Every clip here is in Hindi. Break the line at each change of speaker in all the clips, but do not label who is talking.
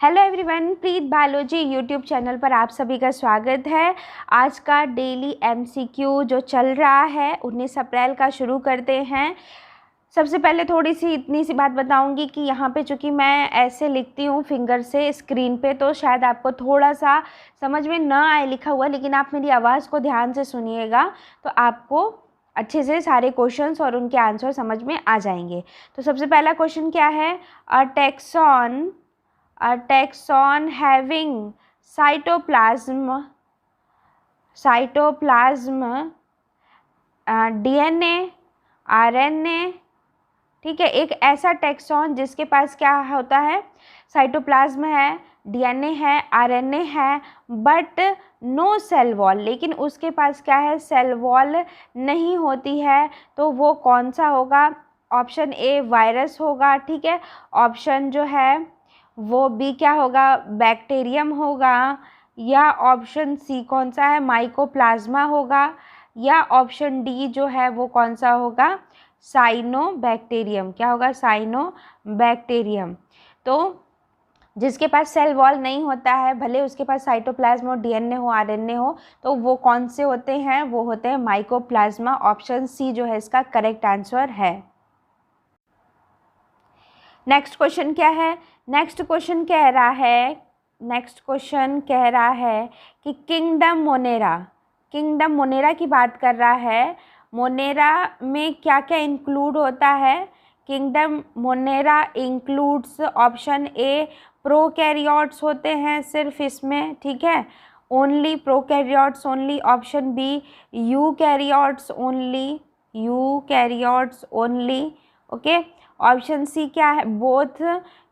हेलो एवरीवन, प्रीत बायोलॉजी यूट्यूब चैनल पर आप सभी का स्वागत है। आज का डेली एमसीक्यू जो चल रहा है 19 अप्रैल का शुरू करते हैं। सबसे पहले थोड़ी सी इतनी सी बात बताऊंगी कि यहाँ पे चूँकि मैं ऐसे लिखती हूँ फिंगर से स्क्रीन पे, तो शायद आपको थोड़ा सा समझ में न आए लिखा हुआ, लेकिन आप मेरी आवाज़ को ध्यान से सुनिएगा तो आपको अच्छे से सारे क्वेश्चंस और उनके आंसर समझ में आ जाएंगे। तो सबसे पहला क्वेश्चन क्या है? A taxon having cytoplasm, DNA, RNA, ठीक है। एक ऐसा टैक्सॉन जिसके पास क्या होता है? साइटोप्लाज्म है, डीएनए है, आरएनए है, बट नो सेल वॉल, लेकिन उसके पास क्या है? सेल वॉल नहीं होती है। तो वो कौन सा होगा? ऑप्शन ए वायरस होगा, ठीक है। ऑप्शन जो है वो बी क्या होगा? बैक्टीरियम होगा। या ऑप्शन सी कौन सा है? माइकोप्लाज्मा होगा। या ऑप्शन डी जो है वो कौन सा होगा? साइनोबैक्टीरियम। क्या होगा? साइनोबैक्टीरियम। तो जिसके पास सेल वॉल नहीं होता है, भले उसके पास साइटोप्लाज्म हो, डीएनए हो, आरएनए हो, तो वो कौन से होते हैं? वो होते हैं माइकोप्लाज्मा। ऑप्शन सी जो है इसका करेक्ट आंसर है। नेक्स्ट क्वेश्चन क्या है? नेक्स्ट क्वेश्चन कह रहा है कि किंगडम मोनेरा की बात कर रहा है। मोनेरा में क्या क्या इंक्लूड होता है? Kingdom Monera includes option A prokaryotes होते हैं सिर्फ इसमें, ठीक है। Only prokaryotes only. Option B eukaryotes only, okay. Option C क्या है? बोथ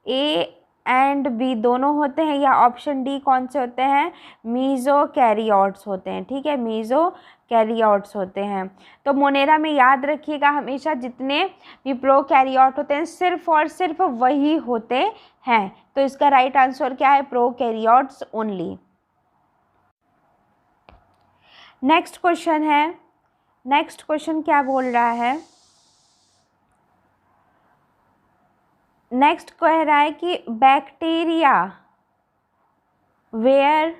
ए एंड बी दोनों होते हैं। या ऑप्शन डी कौन से होते हैं? मीजोकैरियोट्स होते हैं, ठीक है। मीजोकैरियोट्स होते हैं। तो मोनेरा में याद रखिएगा हमेशा जितने भी प्रोकैरियोट होते हैं सिर्फ और सिर्फ वही होते हैं। तो इसका राइट आंसर क्या है? Prokaryotes only. नेक्स्ट क्वेश्चन क्या बोल रहा है? नेक्स्ट कह रहा है कि बैक्टीरिया वेयर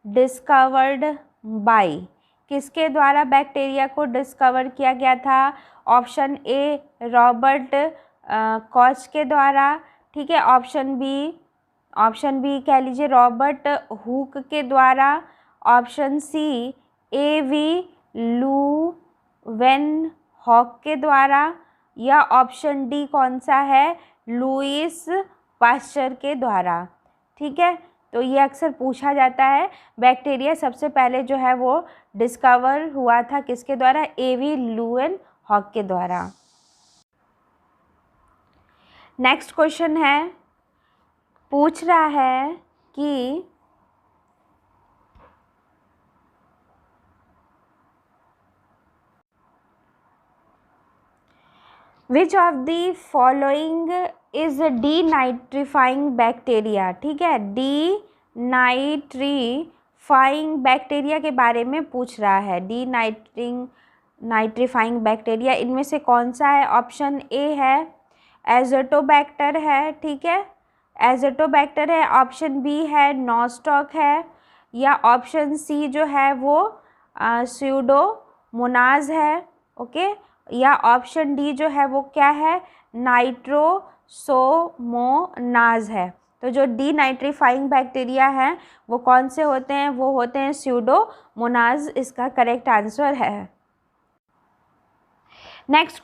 डिस्कवर्ड बाय, किसके द्वारा बैक्टीरिया को डिस्कवर किया गया था? ऑप्शन ए रॉबर्ट कॉच के द्वारा, ठीक है। ऑप्शन बी कह लीजिए रॉबर्ट हुक के द्वारा। ऑप्शन सी एवी लुवेन हॉक के द्वारा। या ऑप्शन डी कौन सा है? लुईस पास्चर के द्वारा, ठीक है। तो ये अक्सर पूछा जाता है। बैक्टीरिया सबसे पहले जो है वो डिस्कवर हुआ था किसके द्वारा? एवी लुवेन हॉक के द्वारा। नेक्स्ट क्वेश्चन है, पूछ रहा है कि which of the following is denitrifying bacteria, ठीक है। डीनाइट्रीफाइंग बैक्टीरिया के बारे में पूछ रहा है। नाइट्रीफाइंग बैक्टीरिया इनमें से कौन सा है? ऑप्शन ए है एजोटोबैक्टर है, ठीक है। एजोटोबैक्टर है। ऑप्शन बी है नॉस्टॉक है। या ऑप्शन सी जो है वो स्यूडोमोनाज है, ओके। या ऑप्शन डी जो है वो क्या है? नाइट्रोसोमोनाज है। तो जो डीनाइट्रीफाइंग बैक्टीरिया हैं वो कौन से होते हैं? वो होते हैं स्यूडोमोनाज, इसका करेक्ट आंसर है। नेक्स्ट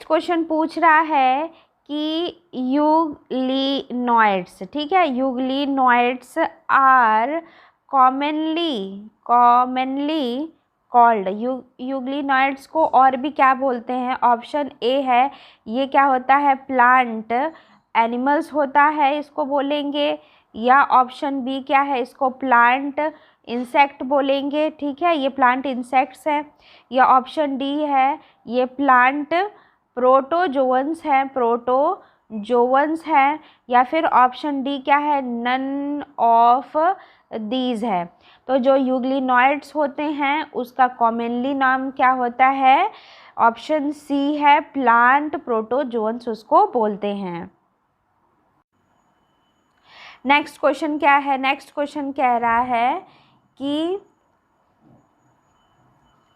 क्वेश्चन पूछ रहा है कि यूग्लिनोइड्स, ठीक है। Euglenoids are commonly called, euglenoids को और भी क्या बोलते हैं? ऑप्शन ए है ये क्या होता है? प्लांट एनिमल्स होता है, इसको बोलेंगे। या ऑप्शन बी क्या है? इसको प्लांट इंसेक्ट बोलेंगे, ठीक है। ये प्लांट इंसेक्ट्स है। या ऑप्शन डी है ये प्लांट प्रोटोजोअन्स है। या फिर ऑप्शन डी क्या है? नन ऑफ दीज है। तो जो यूग्लिनोइड्स होते हैं उसका कॉमनली नाम क्या होता है? ऑप्शन सी है प्लांट प्रोटोजोअन्स, उसको बोलते हैं। नेक्स्ट क्वेश्चन क्या है, नेक्स्ट क्वेश्चन कह रहा है कि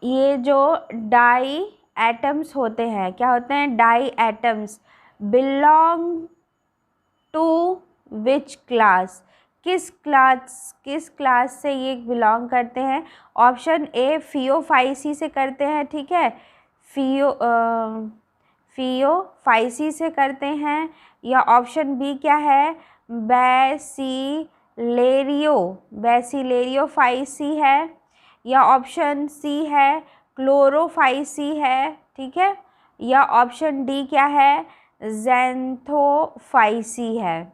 ये जो डाई एटम्स होते हैं, क्या होते हैं, diatoms, belong to which class, किस क्लास से ये बिलोंग करते हैं। ऑप्शन ए फियोफाइसी से करते हैं, ठीक है, फियोफाइसी से करते हैं, या ऑप्शन बी क्या है, बैसिलेरियोफाइसी है, या ऑप्शन सी है क्लोरोफाइसी है, ठीक है, या ऑप्शन डी क्या है, ज़ैंथोफाइसी है।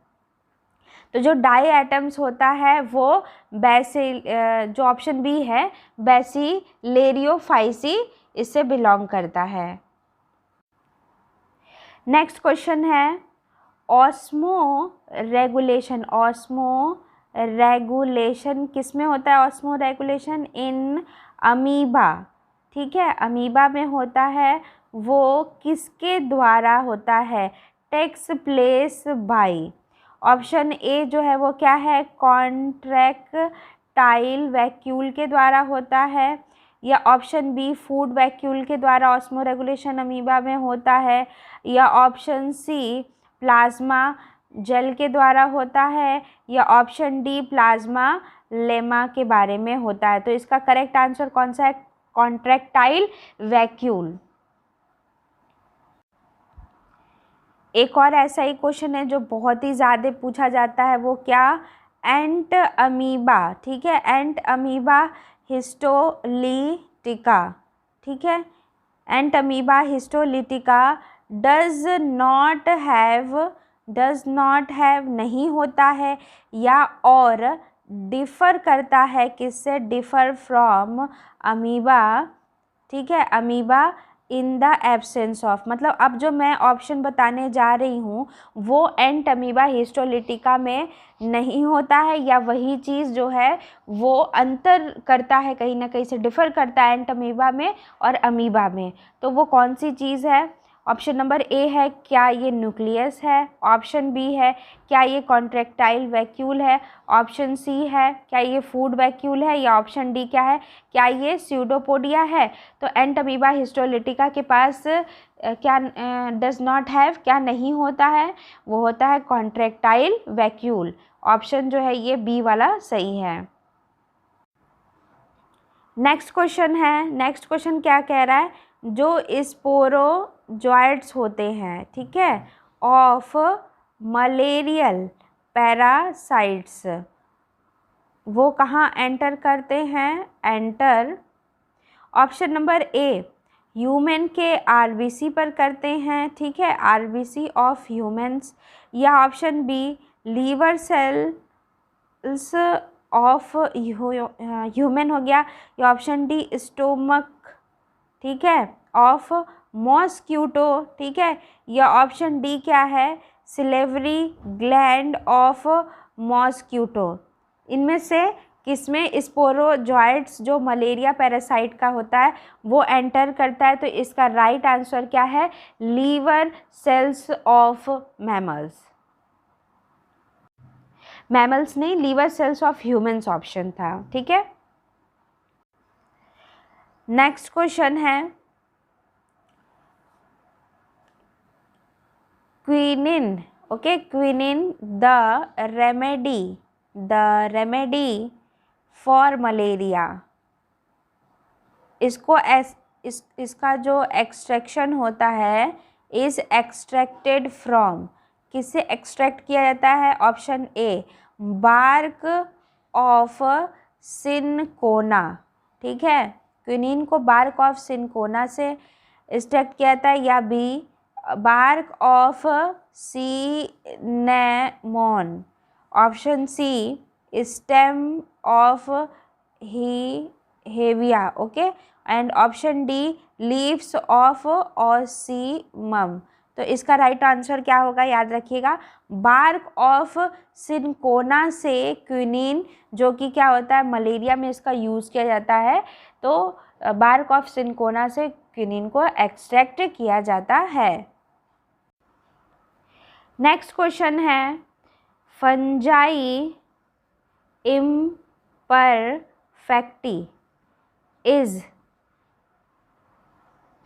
तो जो डाई एटम्स होता है वो जो ऑप्शन बी है बैसिलेरियोफाइसी, इससे बिलोंग करता है। नेक्स्ट क्वेश्चन है ऑस्मो रेगुलेशन किस में होता है, ऑस्मो रेगुलेशन इन अमीबा, ठीक है, अमीबा में होता है, वो किसके द्वारा होता है, takes place by. Option A जो है वो क्या है, कॉन्ट्रैक्टाइल वैक्यूल के द्वारा होता है, या ऑप्शन बी फूड वैक्यूल के द्वारा ऑस्मो रेगुलेशन अमीबा में होता है, या ऑप्शन सी प्लाज्मा जेल के द्वारा होता है, या ऑप्शन डी प्लाज्मा लेमा के बारे में होता है। तो इसका करेक्ट आंसर कौन सा है, कॉन्ट्रैक्टाइल वैक्यूल। एक और ऐसा ही क्वेश्चन है जो बहुत ही ज़्यादा पूछा जाता है, वो क्या, एंट अमीबा, ठीक है, एंट अमीबा हिस्टोलिटिका, ठीक है, entamoeba histolytica does not have नहीं होता है, या और डिफ़र करता है किससे, डिफ़र फ्रॉम अमीबा, ठीक है, amoeba in the absence of, मतलब अब जो मैं ऑप्शन बताने जा रही हूँ वो एंट अमीबा हिस्टोलिटिका में नहीं होता है, या वही चीज़ जो है वो अंतर करता है, कहीं ना कहीं से डिफ़र करता है एंट अमीबा में और अमीबा में। तो वो कौन सी चीज़ है, ऑप्शन नंबर ए है क्या ये न्यूक्लियस है, ऑप्शन बी है क्या ये कॉन्ट्रैक्टाइल वैक्यूल है, ऑप्शन सी है क्या ये फूड वैक्यूल है, या ऑप्शन डी क्या है, क्या ये स्यूडोपोडिया है। तो एंट अमीबा हिस्टोलिटिका के पास क्या डज नॉट हैव, क्या नहीं होता है, वो होता है कॉन्ट्रैक्टाइल वैक्यूल। ऑप्शन जो है ये बी वाला सही है। नेक्स्ट क्वेश्चन है, नेक्स्ट क्वेश्चन क्या कह रहा है, जो स्पोरोजॉइट्स होते हैं, ठीक है, ऑफ मलेरियल पैरासाइट्स, वो कहाँ एंटर करते हैं, enter, option number A human के आरबीसी पर करते हैं, ठीक है, आरबीसी ऑफ ह्यूमंस, या option B liver cells of human हो गया, या ऑप्शन डी स्टोमक, ठीक है, ऑफ मॉस्क्यूटो, ठीक है, या ऑप्शन डी क्या है, सिलेवरी ग्लैंड ऑफ मॉस्क्यूटो। इनमें से किसमें स्पोरोजॉइट्स जो मलेरिया पैरासाइट का होता है वो एंटर करता है। तो इसका राइट आंसर क्या है, liver cells of mammals, mammals नहीं, liver cells of humans option था, ठीक है। नेक्स्ट क्वेश्चन है quinine, okay, quinine the remedy for malaria, इसको इसका जो एक्सट्रैक्शन होता है इज एक्सट्रैक्टेड फ्रॉम, किससे एक्सट्रैक्ट किया जाता है, option A bark of cinchona, ठीक है, क्विनिन को बार्क ऑफ सिनकोना से एक्सट्रैक्ट किया जाता है, या B bark of cinnamon, option C stem of hevea, okay, and option D leaves of ocimum. तो इसका राइट आंसर क्या होगा, याद रखिएगा, बार्क ऑफ सिनकोना से क्विनिन, जो कि क्या होता है मलेरिया में इसका यूज़ किया जाता है, तो बार्क ऑफ सिनकोना से क्विनिन को एक्सट्रैक्ट किया जाता है। नेक्स्ट क्वेश्चन है फंजाई imperfecti इज,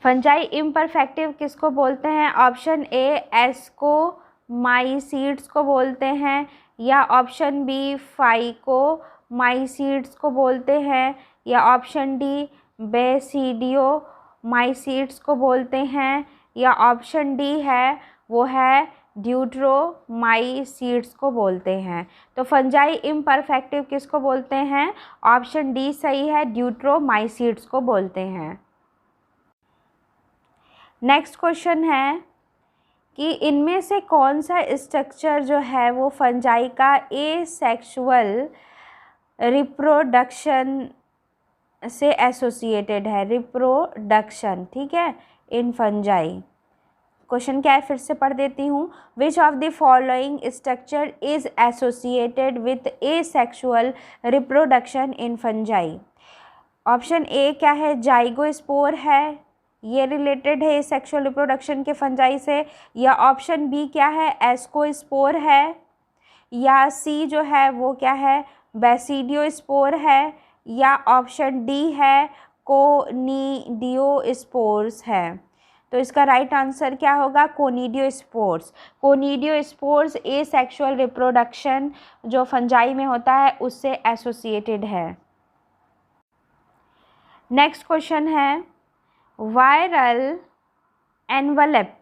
फंजाई इम्परफेक्टिव किसको बोलते हैं? ऑप्शन ए एस्कोमाइसीड्स को बोलते हैं, या ऑप्शन बी फाइकोमाइसीड्स को बोलते हैं, या ऑप्शन डी बेसिडियोमाइसीड्स को बोलते हैं, या ऑप्शन डी है वो है ड्यूट्रोमाइसीड्स को बोलते हैं। तो फंजाई इम्परफेक्टिव किसको बोलते हैं? ऑप्शन डी सही है, ड्यूट्रोमाइसीड्स को बोलते हैं। नेक्स्ट क्वेश्चन है कि इनमें से कौन सा स्ट्रक्चर जो है वो फंजाई का एसेक्सुअल रिप्रोडक्शन से एसोसिएटेड है? रिप्रोडक्शन, ठीक है, इन फंजाई। क्वेश्चन क्या है फिर से पढ़ देती हूँ। Which of the following structure is associated with asexual reproduction in fungi? Option A क्या है? जाइगोस्पोर है, ये रिलेटेड है सेक्सुअल रिप्रोडक्शन के फंजाई से, या ऑप्शन बी क्या है? एस्कोस्पोर है, या सी जो है वो क्या है? बेसिडियोस्पोर है, या ऑप्शन डी है कोनिडियोस्पोर्स है। तो इसका राइट आंसर क्या होगा? कोनिडियोस्पोर्स। कोनिडियोस्पोर्स एसेक्सुअल रिप्रोडक्शन जो फंजाई में होता है उससे एसोसिएटेड है। नेक्स्ट क्वेश्चन है viral envelope.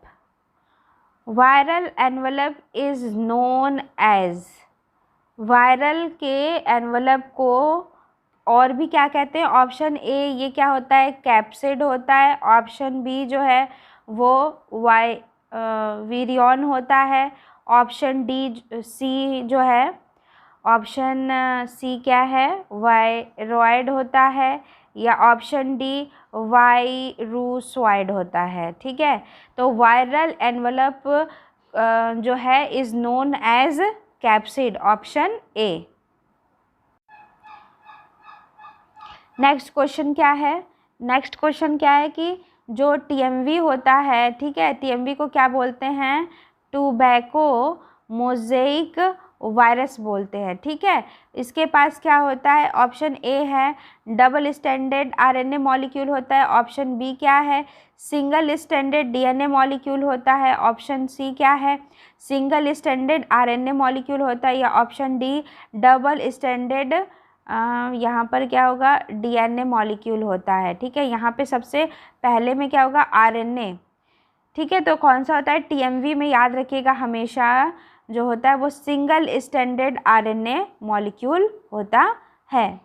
Viral envelope is known as, viral के एनवलप को और भी क्या कहते हैं? ऑप्शन ए ये क्या होता है? कैप्सिड होता है, ऑप्शन बी जो है वो वीरियन होता है, ऑप्शन डी सी जो है, ऑप्शन सी क्या है? वायरॉइड होता है, या ऑप्शन डी वायरूसॉइड होता है, ठीक है। तो वायरल एनवलप जो है is known as capsid, option A. Next question क्या है? नेक्स्ट क्वेश्चन क्या है कि जो टीएमवी होता है, ठीक है, टीएमवी को क्या बोलते हैं? टोबैको मोज़ेइक वायरस बोलते हैं, ठीक है। इसके पास क्या होता है? ऑप्शन ए है डबल स्टैंडर्ड आरएनए मॉलिक्यूल होता है, ऑप्शन बी क्या है? सिंगल स्टैंडर्ड डीएनए मॉलिक्यूल होता है, ऑप्शन सी क्या है? सिंगल स्टैंडर्ड आरएनए मॉलिक्यूल होता है, या ऑप्शन डी डबल स्टैंडर्ड यहाँ पर क्या होगा? डीएनए मॉलिक्यूल होता है, ठीक है। यहाँ पे सबसे पहले में क्या होगा? आरएनए, ठीक है। तो कौन सा होता है? टीएमवी में याद रखिएगा हमेशा जो होता है वो सिंगल स्टैंडर्ड आरएनए मॉलिक्यूल होता है।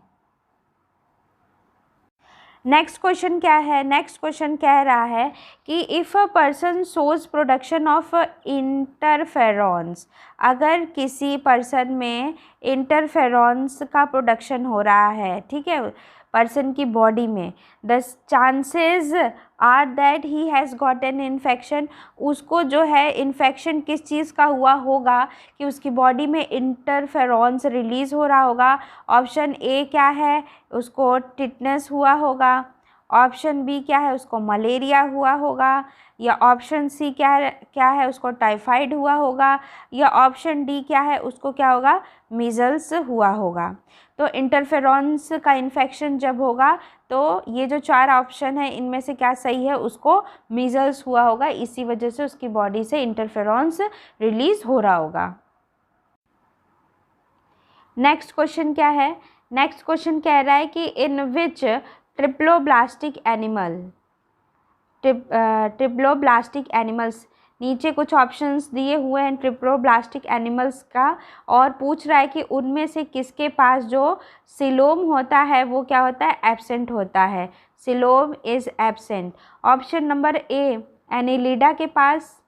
नेक्स्ट क्वेश्चन क्या है? नेक्स्ट क्वेश्चन कह रहा है कि if a person shows production of interferons, अगर किसी पर्सन में इंटरफेरॉन्स का प्रोडक्शन हो रहा है, ठीक है, पर्सन की बॉडी में, the chances are that he has gotten infection, उसको जो है इन्फेक्शन किस चीज़ का हुआ होगा कि उसकी बॉडी में इंटरफेरॉन्स रिलीज़ हो रहा होगा। ऑप्शन ए क्या है? उसको टिटनेस हुआ होगा, ऑप्शन बी क्या है? उसको मलेरिया हुआ होगा, या ऑप्शन सी क्या है? उसको टाइफाइड हुआ होगा, या ऑप्शन डी क्या है? उसको क्या होगा? मीज़ल्स हुआ होगा। तो इंटरफेरॉन्स का इन्फेक्शन जब होगा तो ये जो चार ऑप्शन है इनमें से क्या सही है? उसको मीज़ल्स हुआ होगा, इसी वजह से उसकी बॉडी से इंटरफेरॉन्स रिलीज़ हो रहा होगा। नेक्स्ट क्वेश्चन क्या है? नेक्स्ट क्वेश्चन कह रहा है कि इन विच ट्रिप्लोब्लास्टिक एनिमल, ट्रिप्लोब्लास्टिक एनिमल्स, नीचे कुछ ऑप्शंस दिए हुए हैं ट्रिप्लोब्लास्टिक एनिमल्स का, और पूछ रहा है कि उनमें से किसके पास जो सिलोम होता है वो क्या होता है? एब्सेंट होता है। Coelom is absent. Option number A Annelida के पास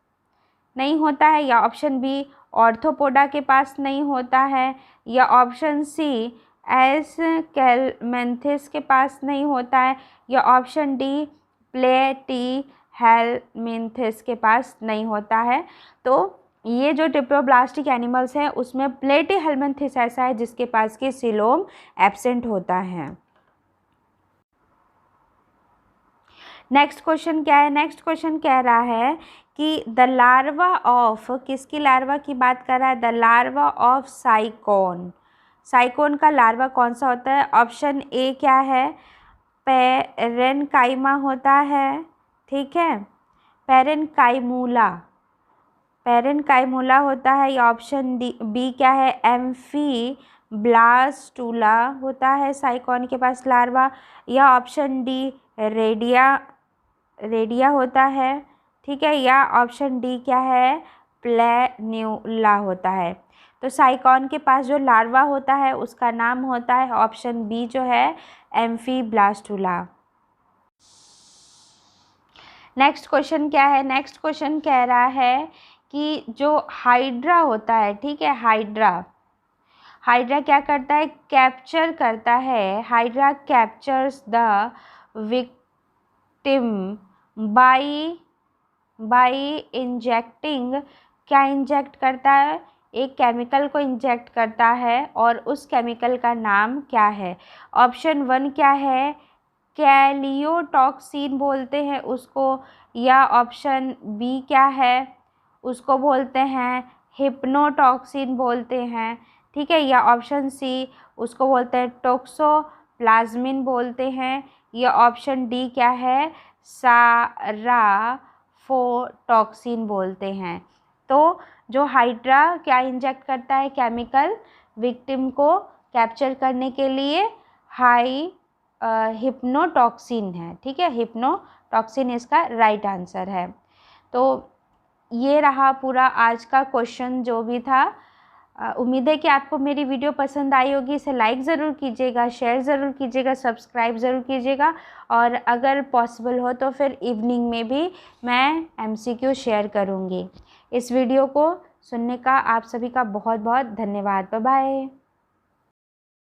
नहीं होता है, या ऑप्शन बी ऑर्थोपोडा के पास नहीं होता है, या ऑप्शन सी एस्केलमेंथिस के पास नहीं होता है, या ऑप्शन डी प्लेटीहेल्मिन्थिस के पास नहीं होता है। तो ये जो ट्रिप्लोब्लास्टिक एनिमल्स हैं उसमें प्लेटीहेल्मिन्थिस ऐसा है जिसके पास की सिलोम एब्सेंट होता है। नेक्स्ट क्वेश्चन क्या है? नेक्स्ट क्वेश्चन कह रहा है कि द लार्वा ऑफ, किसकी लार्वा की बात कर रहा है? The larva of sycon. Sycon का लार्वा कौन सा होता है? ऑप्शन ए क्या है? पैरेनकाइमा होता है, ठीक है, पैरेनकाइमूला, पैरेनकाइमूला होता है, या ऑप्शन बी क्या है? एम्फीब्लास्टूला होता है साइकोन के पास लार्वा, या ऑप्शन डी रेडिया होता है, ठीक है, या ऑप्शन डी क्या है? प्लेन्यूला होता है। तो साइकोन के पास जो लार्वा होता है उसका नाम होता है ऑप्शन बी जो है एम्फीब्लास्टूला। नेक्स्ट क्वेश्चन क्या है? नेक्स्ट क्वेश्चन कह रहा है कि जो हाइड्रा होता है, ठीक है, हाइड्रा क्या करता है? कैप्चर करता है। Hydra captures the victim by injecting, क्या इंजेक्ट करता है? एक केमिकल को इंजेक्ट करता है, और उस केमिकल का नाम क्या है? ऑप्शन 1 क्या है? कैलियोटॉक्सिन बोलते हैं उसको, या ऑप्शन बी क्या है? उसको बोलते हैं हिप्नोटॉक्सिन बोलते हैं, ठीक है, या ऑप्शन सी उसको बोलते हैं टोक्सोप्लाज्मिन बोलते हैं, या ऑप्शन डी क्या है? साराफोटॉक्सिन बोलते हैं। तो जो हाइड्रा क्या इंजेक्ट करता है केमिकल विक्टिम को कैप्चर करने के लिए? हिप्नोटॉक्सिन है, ठीक है, हिप्नोटॉक्सिन इसका राइट आंसर है। तो ये रहा पूरा आज का क्वेश्चन जो भी था। उम्मीद है कि आपको मेरी वीडियो पसंद आई होगी। इसे लाइक ज़रूर कीजिएगा, शेयर ज़रूर कीजिएगा, सब्सक्राइब ज़रूर कीजिएगा, और अगर पॉसिबल हो तो फिर इवनिंग में भी मैं MCQ शेयर करूँगी। इस वीडियो को सुनने का आप सभी का बहुत बहुत धन्यवाद। Bye bye.